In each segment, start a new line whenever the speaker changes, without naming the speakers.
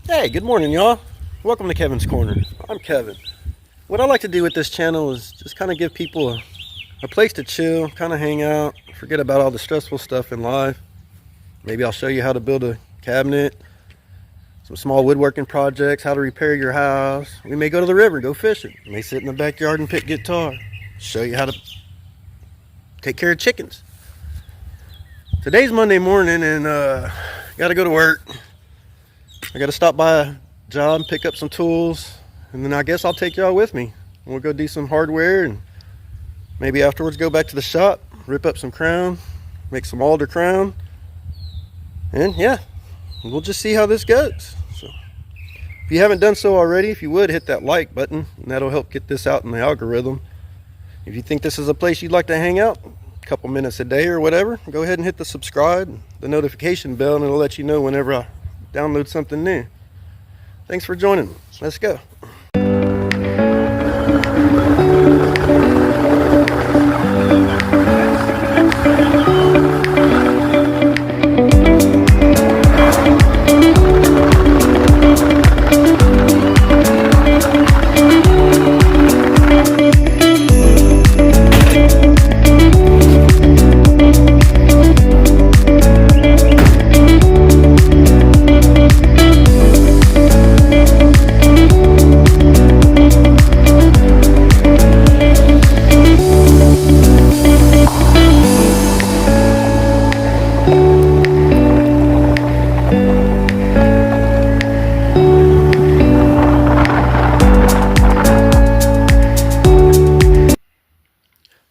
Hey, good morning, y'all. Welcome to Kevin's Corner. I'm Kevin. What I like to do with this channel is just kind of give people a place to chill, kind of hang out, forget about all the stressful stuff in life. Maybe I'll show you how to build a cabinet, some small woodworking projects, how to repair your house. We may go to the river, go fishing. We may sit in the backyard and pick guitar. Show you how to take care of chickens. Today's Monday morning and got to go to work. I got to stop by a job, pick up some tools, and then I guess I'll take y'all with me. We'll go do some hardware and maybe afterwards go back to the shop, rip up some crown, make some alder crown, and yeah, we'll just see how this goes. So if you haven't done so already, if you would hit that like button, and that'll help get this out in the algorithm. If you think this is a place you'd like to hang out a couple minutes a day or whatever, go ahead and hit the subscribe, the notification bell, and it'll let you know whenever I download something new. Thanks for joining me. Let's go.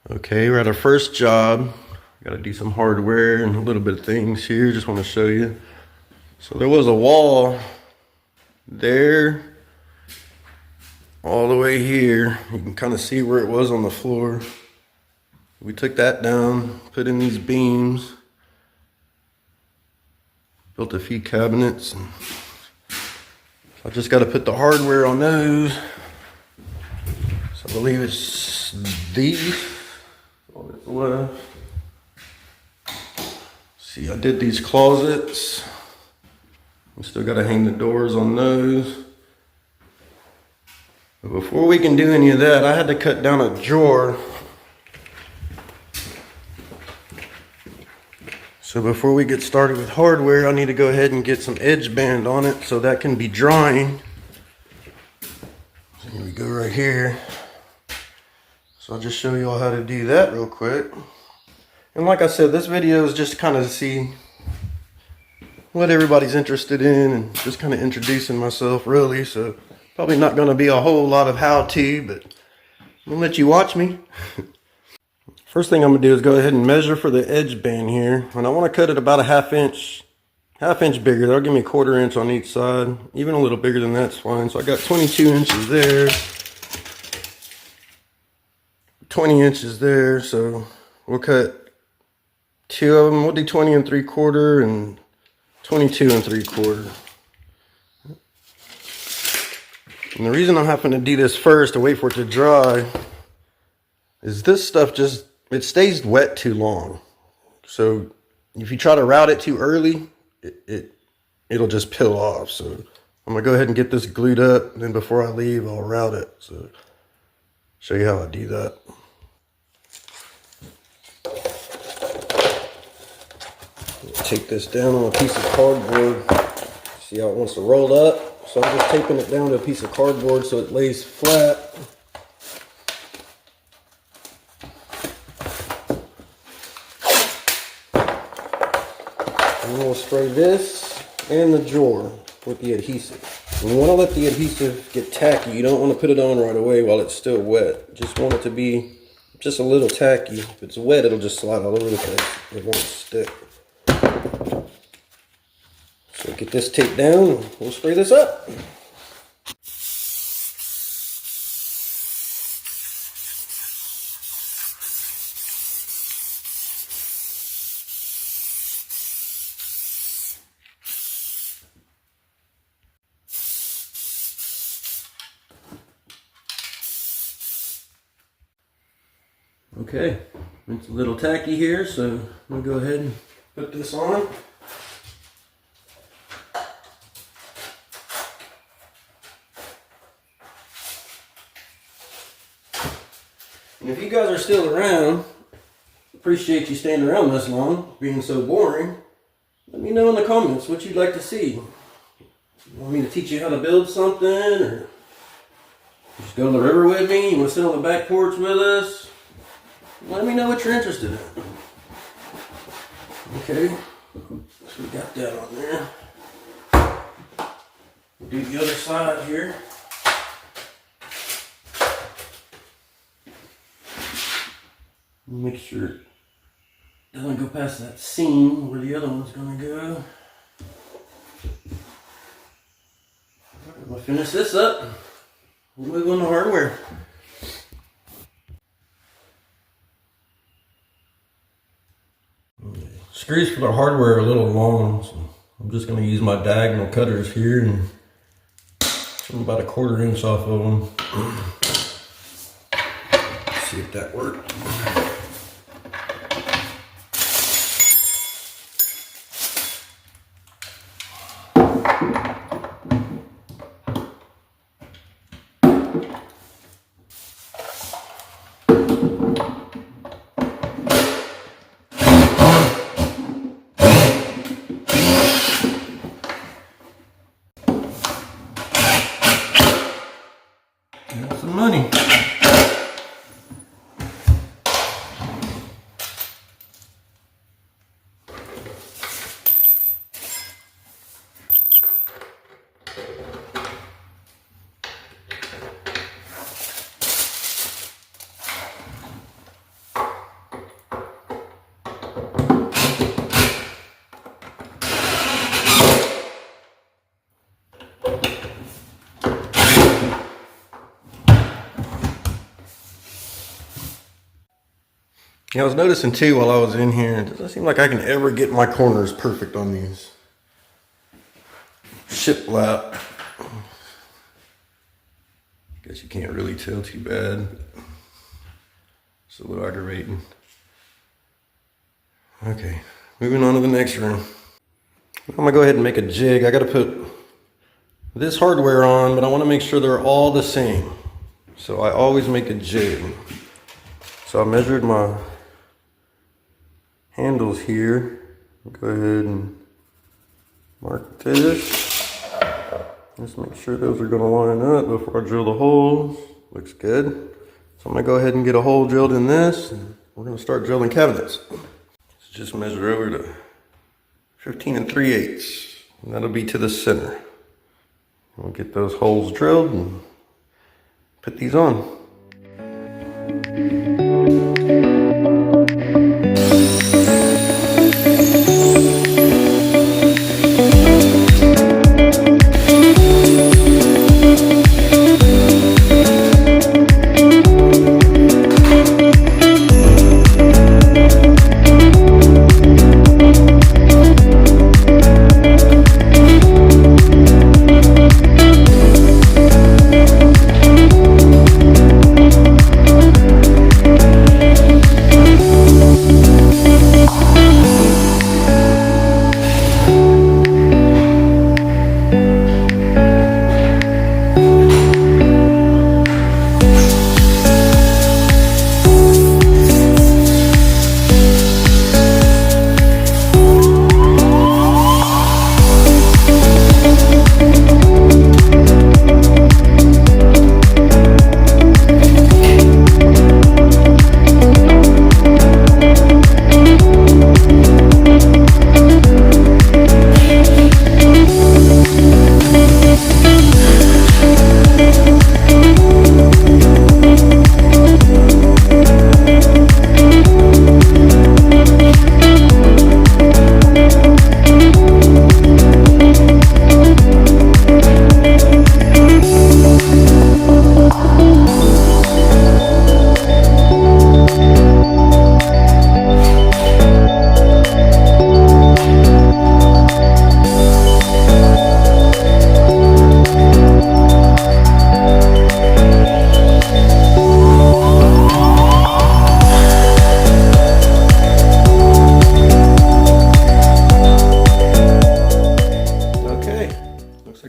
Okay, we're at our first job. Got to do some hardware and a little bit of things here. Just want to show you. So there was a wall there all the way here. You can kind of see where it was on the floor. We took that down, put in these beams, built a few cabinets. And I just got to put the hardware on those. So I believe it's these. All that's left. See, I did these closets. We still got to hang the doors on those. But before we can do any of that, I had to cut down a drawer. So before we get started with hardware, I need to go ahead and get some edge band on it so that can be drying. So here we go right here. So I'll just show you all how to do that real quick. And like I said, this video is just kind of to see what everybody's interested in and just kind of introducing myself really. So probably not going to be a whole lot of how-to, but I'm going to let you watch me. First thing I'm going to do is go ahead and measure for the edge band here. And I want to cut it about a half inch bigger. That'll give me a 1/4 inch on each side. Even a little bigger than that's fine. So I got 22 inches there. 20 inches there, so we'll cut 2 of them. We'll do 20 3/4 and 22 3/4. And the reason I'm having to do this first to wait for it to dry is this stuff just, it stays wet too long. So if you try to route it too early, it'll just peel off. So I'm gonna go ahead and get this glued up, and then before I leave, I'll route it. So show you how I do that. Take this down on a piece of cardboard. See how it wants to roll up? So I'm just taping it down to a piece of cardboard so it lays flat. And we'll spray this and the drawer with the adhesive. And you want to let the adhesive get tacky. You don't want to put it on right away while it's still wet. Just want it to be just a little tacky. If it's wet, it'll just slide all over the place. It won't stick. So get this taped down and we'll spray this up. Okay, it's a little tacky here, so I'm gonna go ahead and put this on. And if you guys are still around, appreciate you staying around this long, being so boring. Let me know in the comments what you'd like to see. You want me to teach you how to build something, or just go to the river with me? You want to sit on the back porch with us? Let me know what you're interested in. Okay, so we got that on there. We'll do the other side here. Make sure it doesn't go past that seam where the other one's gonna go. We'll finish this up. We'll move on to hardware. Screws for the hardware are a little long, so I'm just going to use my diagonal cutters here and trim about a 1/4 inch off of them. See if that worked. Got some money. Yeah, I was noticing too while I was in here, it doesn't seem like I can ever get my corners perfect on these shiplap. Guess you can't really tell too bad. It's a little aggravating. Okay, moving on to the next room. I'm gonna go ahead and make a jig. I gotta put this hardware on, but I wanna make sure they're all the same. So I always make a jig. So I measured my handles here. Go ahead and mark this. Just make sure those are gonna line up before I drill the holes. Looks good. So I'm gonna go ahead and get a hole drilled in this, and we're gonna start drilling cabinets. Let's just measure over to 15 3/8, and that'll be to the center. We'll get those holes drilled and put these on.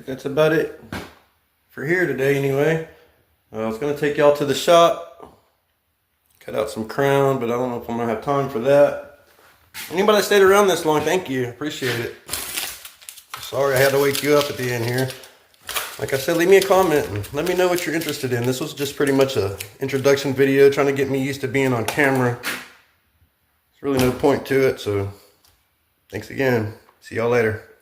That's about it for here today anyway. I was going to take y'all to the shop, Cut out some crown, but I don't know if I'm gonna have time for that. Anybody that stayed around this long, thank you. Appreciate it. Sorry I had to wake you up at the end here. Like I said, leave me a comment and let me know what you're interested in. This was just pretty much a introduction video trying to get me used to being on camera. There's really no point to it, so thanks again. See y'all later.